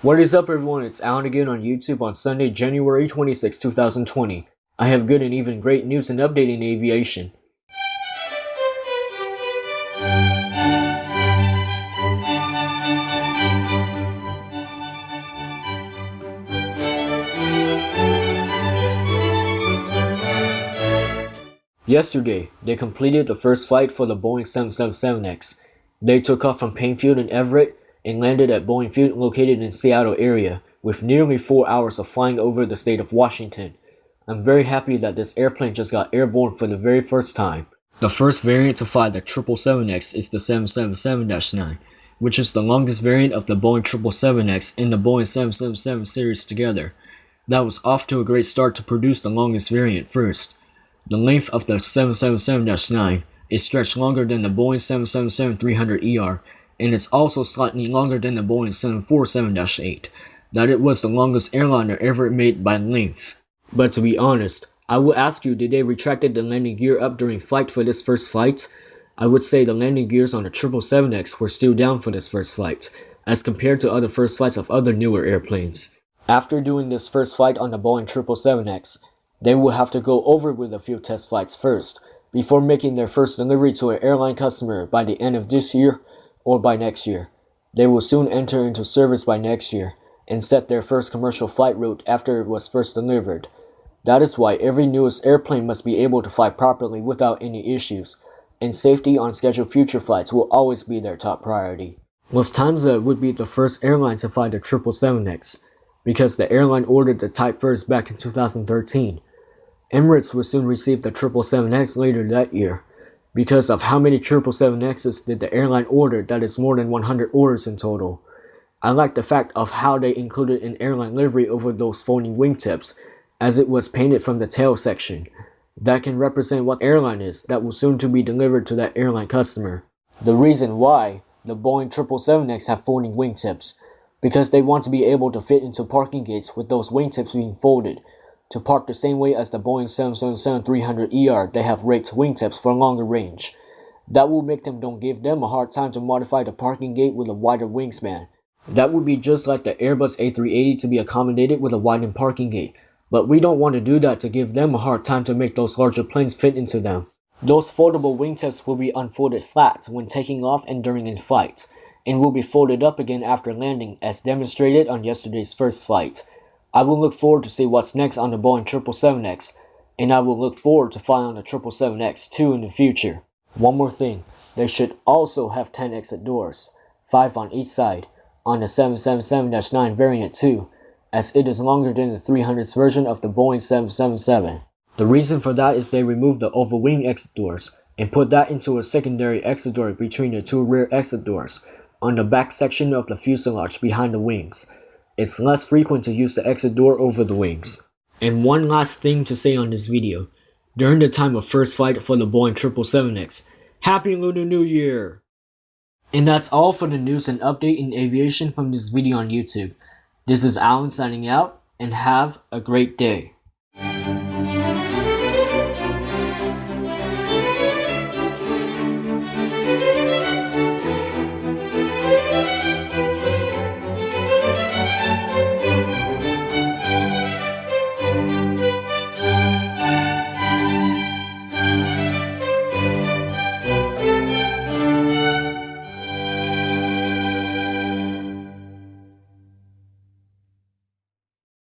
What is up, everyone? It's Alan again on YouTube on Sunday, January 26, 2020. I have good and even great news and update in aviation. Yesterday, they completed the first flight for the Boeing 777X. They took off from Paine Field in Everett and landed at Boeing Field located in Seattle area with nearly 4 hours of flying over the state of Washington. I'm very happy that this airplane just got airborne for the very first time. The first variant to fly the 777X is the 777-9, which is the longest variant of the Boeing 777X and the Boeing 777 series together. That was off to a great start to produce the longest variant first. The length of the 777-9 is stretched longer than the Boeing 777-300ER, and it's also slightly longer than the Boeing 747-8, that it was the longest airliner ever made by length. But to be honest, I will ask you, did they retracted the landing gear up during flight for this first flight? I would say the landing gears on the 777X were still down for this first flight, as compared to other first flights of other newer airplanes. After doing this first flight on the Boeing 777X, they will have to go over with a few test flights first, before making their first delivery to an airline customer by the end of this year or by next year. They will soon enter into service by next year and set their first commercial flight route after it was first delivered. That is why every newest airplane must be able to fly properly without any issues, and safety on scheduled future flights will always be their top priority. Lufthansa would be the first airline to fly the 777X, because the airline ordered the type first back in 2013. Emirates will soon receive the 777X later that year. Because of how many 777Xs did the airline order, that is more than 100 orders in total. I like the fact of how they included an airline livery over those folding wingtips, as it was painted from the tail section. That can represent what airline is that will soon to be delivered to that airline customer. The reason why the Boeing 777X have folding wingtips, because they want to be able to fit into parking gates with those wingtips being folded, to park the same way as the Boeing 777-300ER. They have raked wingtips for longer range. That will make them don't give them a hard time to modify the parking gate with a wider wingspan. That would be just like the Airbus A380 to be accommodated with a widened parking gate, but we don't want to do that to give them a hard time to make those larger planes fit into them. Those foldable wingtips will be unfolded flat when taking off and during in flight, and will be folded up again after landing as demonstrated on yesterday's first flight. I will look forward to see what's next on the Boeing 777X, and I will look forward to flying on the 777X too in the future. One more thing, they should also have 10 exit doors, 5 on each side, on the 777-9 variant too, as it is longer than the 300s version of the Boeing 777. The reason for that is they removed the oval wing exit doors, and put that into a secondary exit door between the two rear exit doors, on the back section of the fuselage behind the wings. It's less frequent to use the exit door over the wings. And one last thing to say on this video. During the time of first flight for the Boeing 777X, Happy Lunar New Year! And that's all for the news and update in aviation from this video on YouTube. This is Alan signing out, and have a great day.